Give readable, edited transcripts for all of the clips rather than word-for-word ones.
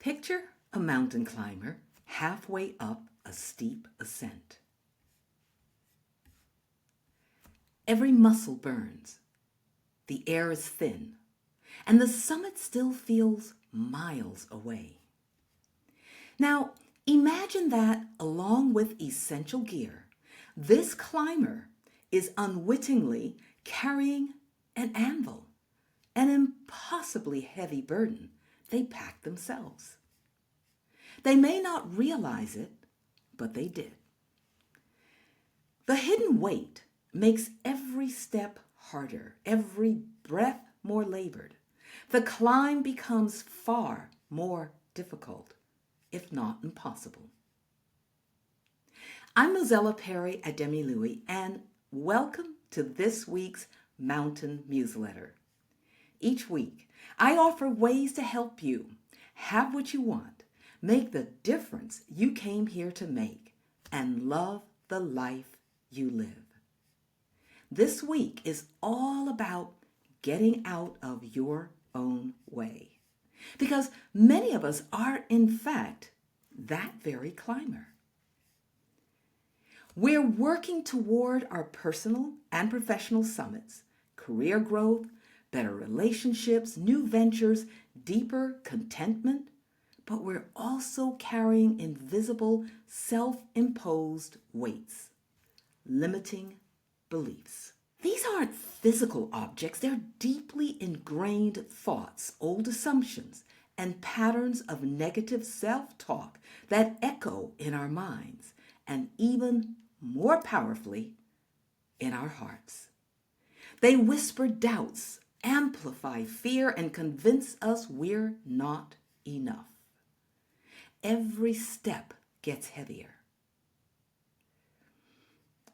Picture a mountain climber halfway up a steep ascent. Every muscle burns, the air is thin, and the summit still feels miles away. Now, imagine that along with essential gear, this climber is unwittingly carrying an anvil, an impossibly heavy burden they packed themselves. They may not realize it, but they did. The hidden weight makes every step harder, every breath more labored. The climb becomes far more difficult, if not impossible. I'm Mozella Perry Ademiluyi, and welcome to this week's Mountain Newsletter. Each week, I offer ways to help you have what you want, make the difference you came here to make, and love the life you live. This week is all about getting out of your own way, because many of us are, in fact, that very climber. We're working toward our personal and professional summits, career growth, better relationships, new ventures, deeper contentment, but we're also carrying invisible, self-imposed weights, limiting beliefs. These aren't physical objects, they're deeply ingrained thoughts, old assumptions, and patterns of negative self-talk that echo in our minds and even more powerfully in our hearts. They whisper doubts, amplify fear, and convince us we're not enough. Every step gets heavier.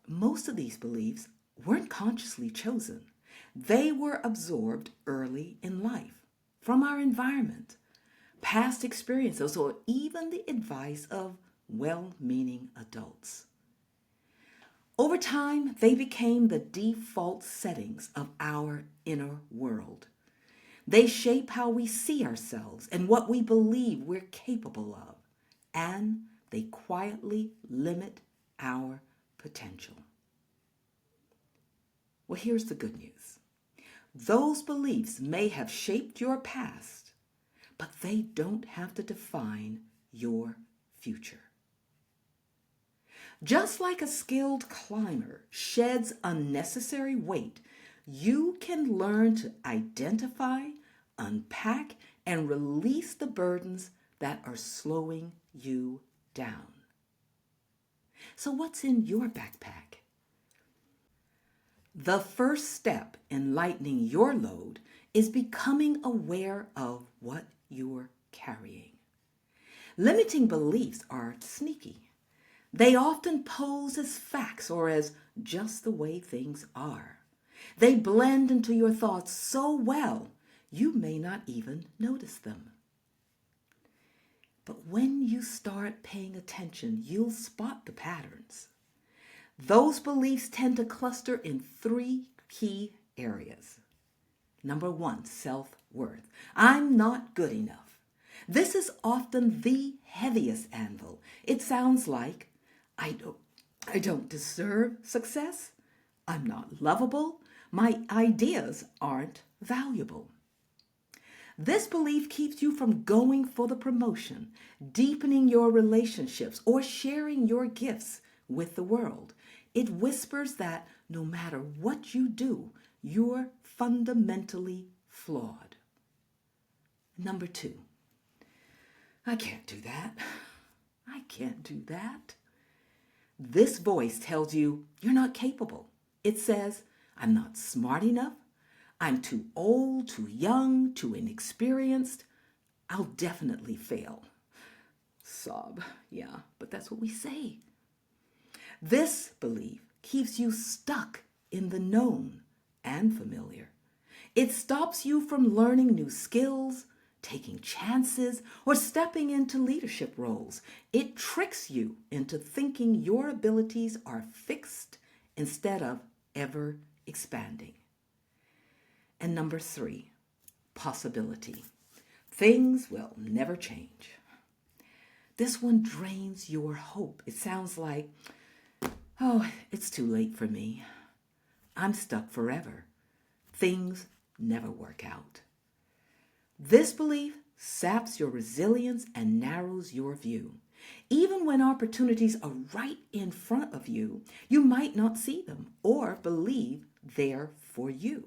Most of these beliefs weren't consciously chosen. They were absorbed early in life from our environment, past experiences, or even the advice of well-meaning adults. Over time, they became the default settings of our inner world. They shape how we see ourselves and what we believe we're capable of, and they quietly limit our potential. Well, here's the good news. Those beliefs may have shaped your past, but they don't have to define your future. Just like a skilled climber sheds unnecessary weight, you can learn to identify, unpack, and release the burdens that are slowing you down. So what's in your backpack? The first step in lightening your load is becoming aware of what you're carrying. Limiting beliefs are sneaky. They often pose as facts or as just the way things are. They blend into your thoughts so well, you may not even notice them. But when you start paying attention, you'll spot the patterns. Those beliefs tend to cluster in three key areas. Number one, self-worth. I'm not good enough. This is often the heaviest anvil. It sounds like, I don't deserve success. I'm not lovable. My ideas aren't valuable. This belief keeps you from going for the promotion, deepening your relationships, or sharing your gifts with the world. It whispers that no matter what you do, you're fundamentally flawed. Number two, I can't do that. I can't do that. This voice tells you you're not capable. It says, I'm not smart enough. I'm too old, too young, too inexperienced. I'll definitely fail. Sob, yeah, but that's what we say. This belief keeps you stuck in the known and familiar. It stops you from learning new skills, taking chances, or stepping into leadership roles. It tricks you into thinking your abilities are fixed instead of ever expanding. And number three, possibility. Things will never change. This one drains your hope. It sounds like, oh, it's too late for me. I'm stuck forever. Things never work out. This belief saps your resilience and narrows your view. Even when opportunities are right in front of you, you might not see them or believe they're for you.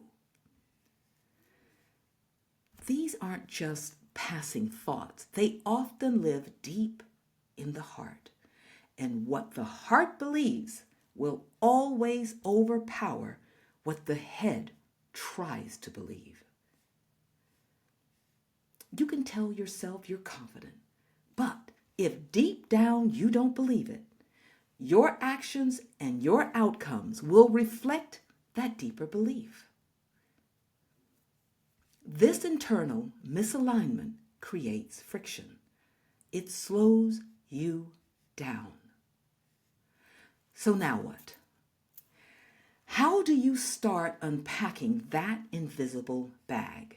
These aren't just passing thoughts. They often live deep in the heart. And what the heart believes will always overpower what the head tries to believe. You can tell yourself you're confident, but if deep down you don't believe it, your actions and your outcomes will reflect that deeper belief. This internal misalignment creates friction. It slows you down. So now what? How do you start unpacking that invisible bag?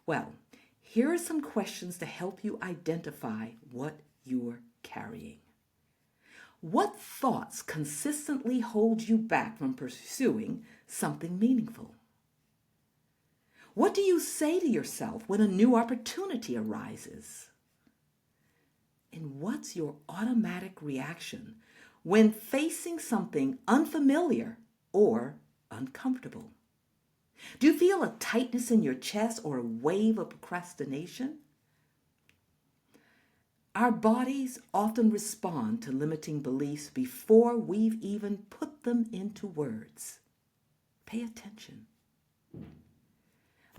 Well, here are some questions to help you identify what you're carrying. What thoughts consistently hold you back from pursuing something meaningful? What do you say to yourself when a new opportunity arises? And what's your automatic reaction when facing something unfamiliar or uncomfortable? Do you feel a tightness in your chest or a wave of procrastination? Our bodies often respond to limiting beliefs before we've even put them into words. Pay attention.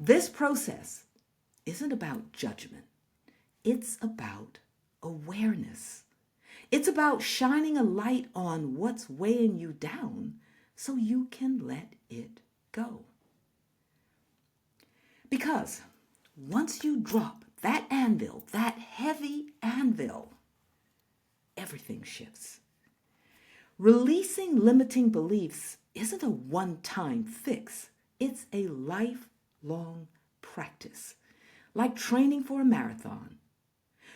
This process isn't about judgment. It's about awareness. It's about shining a light on what's weighing you down so you can let it go. Because once you drop that anvil, that heavy anvil, everything shifts. Releasing limiting beliefs isn't a one-time fix. It's a lifelong practice, like training for a marathon.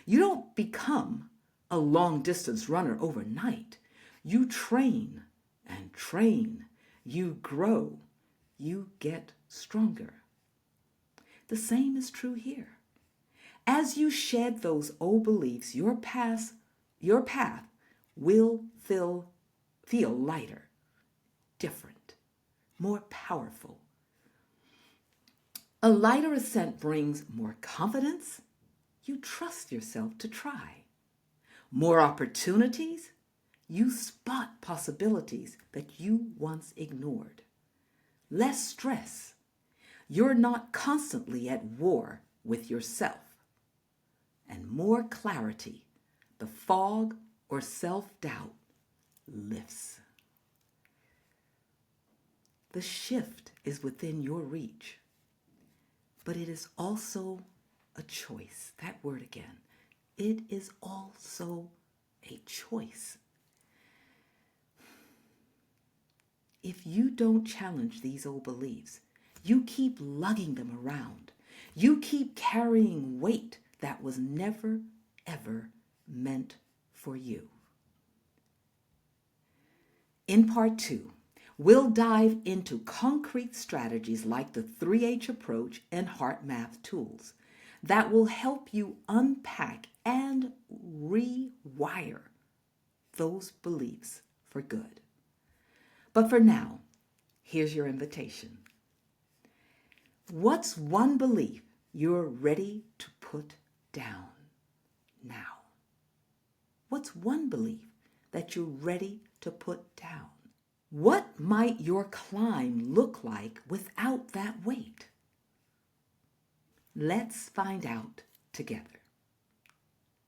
You don't become a long-distance runner overnight. You train and train. You grow. You get stronger. The same is true here. As you shed those old beliefs, your path will feel lighter, different, more powerful. A lighter ascent brings more confidence. You trust yourself to try. More opportunities. You spot possibilities that you once ignored. Less stress. You're not constantly at war with yourself. And more clarity. The fog or self-doubt lifts. The shift is within your reach, but it is also a choice. That word again. It is also a choice. If you don't challenge these old beliefs, you keep lugging them around. You keep carrying weight that was never, ever meant for you. In part 2, we'll dive into concrete strategies like the 3H approach and heart math tools that will help you unpack and rewire those beliefs for good. But for now, here's your invitation. What's one belief you're ready to put down now? What's one belief that you're ready to put down? What might your climb look like without that weight? Let's find out together.